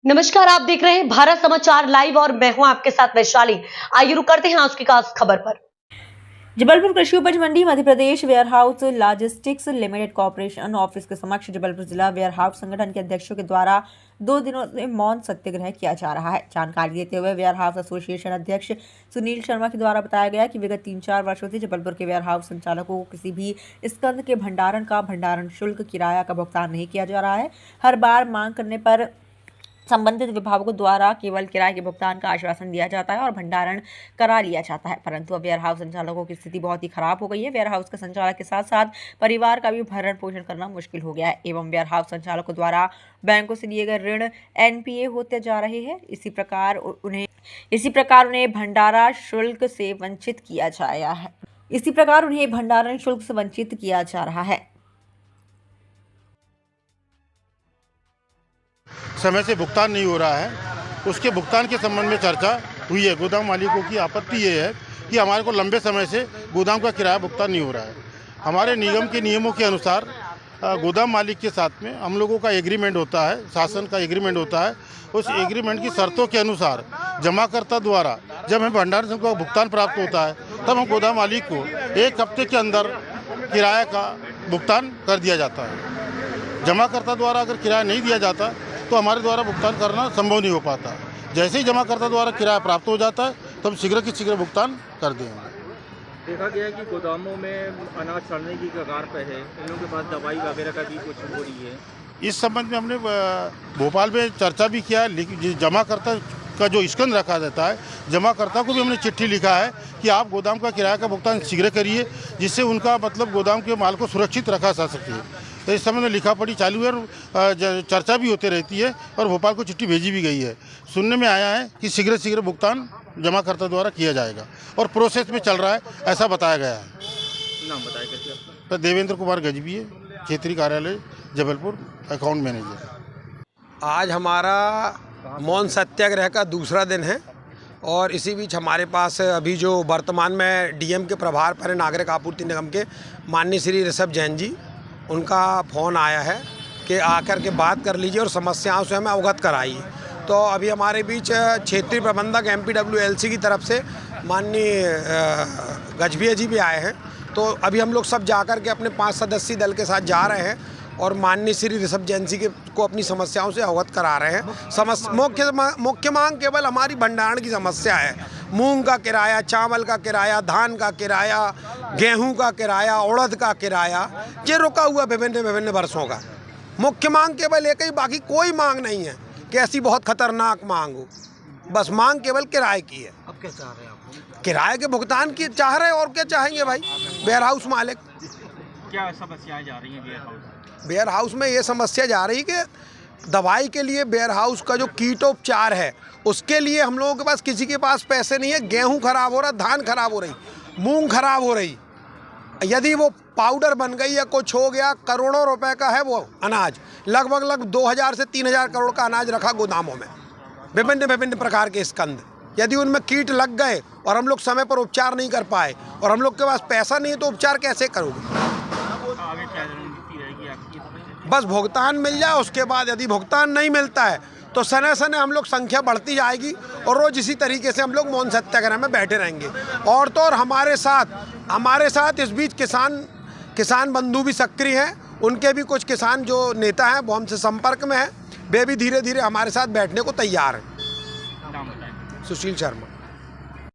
नमस्कार, आप देख रहे हैं भारत समाचार लाइव और मैं हूं आपके साथ वैशाली। आइए रुक करते हैं आज की खास खबर पर। जबलपुर कृषि उपज मंडी Madhya Pradesh warehouse logistics limited corporation office के समक्ष जबलपुर जिला वेयरहाउस संगठन के अध्यक्षों के द्वारा 2 दिनों से मौन सत्याग्रह किया जा रहा है। जानकारी देते हुए वेयरहाउस एसोसिएशन अध्यक्ष सुनील शर्मा के द्वारा बताया गया कि विगत 3-4 वर्षों से जबलपुर के वेयरहाउस संचालकों को किसी भी स्कंद के भंडारण शुल्क किराया का भुगतान नहीं किया जा रहा है। हर बार मांग करने पर संबंधित विभागों द्वारा केवल किराए के भुगतान का आश्वासन दिया जाता है और भंडारण करा लिया जाता है, परंतु अब वेयरहाउस संचालकों की स्थिति बहुत ही खराब हो गई है। वेयरहाउस के संचालक के साथ साथ परिवार का भी भरण पोषण करना मुश्किल हो गया है एवं वेयरहाउस संचालकों द्वारा बैंकों से लिए गए ऋण एनपीए होते जा रहे हैं। इसी प्रकार उन्हें भंडारण शुल्क से वंचित किया जा रहा है। समय से भुगतान नहीं हो रहा है, उसके भुगतान के संबंध में चर्चा हुई है। गोदाम मालिकों की आपत्ति ये है कि हमारे को लंबे समय से गोदाम का किराया भुगतान नहीं हो रहा है। हमारे निगम के नियमों के अनुसार गोदाम मालिक के साथ में हम लोगों का एग्रीमेंट होता है, शासन का एग्रीमेंट होता है। उस एग्रीमेंट की शर्तों के अनुसार जमाकर्ता द्वारा जब हमें भंडारण शुल्क का भुगतान प्राप्त होता है तब हम गोदाम मालिक को 1 हफ्ते के अंदर किराया का भुगतान कर दिया जाता है। जमाकर्ता द्वारा अगर किराया नहीं दिया जाता तो हमारे द्वारा भुगतान करना संभव नहीं हो पाता। जैसे ही जमाकर्ता द्वारा किराया प्राप्त हो जाता है तब शीघ्र की शीघ्र भुगतान कर देंगे। देखा गया कि गोदामों में अनाज सड़ने की कगार पे है, इन लोगों के पास दवाई वगैरह का भी कुछ हो रही है। इस संबंध में हमने भोपाल में चर्चा भी किया, लेकिन जमाकर्ता का जो स्कंद रखा रहता है, जमाकर्ता को भी हमने चिट्ठी लिखा है कि आप गोदाम का किराया का भुगतान शीघ्र करिए, जिससे उनका मतलब गोदाम के माल को सुरक्षित रखा जा सके। तो इस समय में लिखा पढ़ी चालू है और चर्चा भी होती रहती है और भोपाल को चिट्ठी भेजी भी गई है। सुनने में आया है कि शीघ्र भुगतान जमाकर्ता द्वारा किया जाएगा और प्रोसेस में चल रहा है, ऐसा बताया गया है। नाम बताया कैसे? तो देवेंद्र कुमार गजबी, क्षेत्रीय कार्यालय जबलपुर, अकाउंट मैनेजर। आज हमारा मौन सत्याग्रह का दूसरा दिन है और इसी बीच हमारे पास अभी जो वर्तमान में डीएम के प्रभार पर नागरिक आपूर्ति निगम के माननीय श्री ऋषभ जैन जी, उनका फ़ोन आया है कि आकर के बात कर लीजिए और समस्याओं से हमें अवगत कराइए। तो अभी हमारे बीच क्षेत्रीय प्रबंधक MPWLC की तरफ से माननीय गजभिया जी भी आए हैं। तो अभी हम लोग सब जाकर के अपने 5 सदस्यीय दल के साथ जा रहे हैं और माननीय श्री ऋषभ जैन जी को अपनी समस्याओं से अवगत करा रहे हैं। मुख्य मांग केवल हमारी भंडारण की समस्या है। मूंग का किराया, चावल का किराया, धान का किराया, गेहूं का किराया, उड़द का किराया, ये रुका हुआ विभिन्न वर्षों का। मुख्य मांग केवल एक ही, बाकी कोई मांग नहीं है कि ऐसी बहुत खतरनाक मांग हो। बस मांग केवल किराए की है। अब क्या चाह रहे हैं आप? किराए के भुगतान की चाह रहे हैं, और क्या चाहेंगे भाई वेयरहाउस मालिक। क्या समस्याएं जा रही हैं वेयरहाउस में? ये समस्या जा रही कि दवाई के लिए वेयरहाउस का जो कीटोपचार है उसके लिए हम लोगों के पास किसी के पास पैसे नहीं है। गेहूं खराब हो रहा, धान खराब हो रही, मूंग खराब हो रही। यदि वो पाउडर बन गई या कुछ हो गया, करोड़ों रुपए का है वो अनाज, लगभग 2000 से 3000 करोड़ का अनाज रखा गोदामों में, विभिन्न प्रकार के स्कंद। यदि उनमें कीट लग गए और हम लोग समय पर उपचार नहीं कर पाए और हम लोग के पास पैसा नहीं है तो उपचार कैसे करोगे? बस भुगतान मिल जाए, उसके बाद यदि भुगतान नहीं मिलता है तो सने हम लोग संख्या बढ़ती जाएगी और रोज इसी तरीके से हम लोग मौन सत्याग्रह में बैठे रहेंगे। और तो और हमारे साथ इस बीच किसान बंधु भी सक्रिय हैं। उनके भी कुछ किसान जो नेता हैं वो हमसे संपर्क में हैं, वे भी धीरे धीरे हमारे साथ बैठने को तैयार हैं। नाम बताएं। सुशील शर्मा।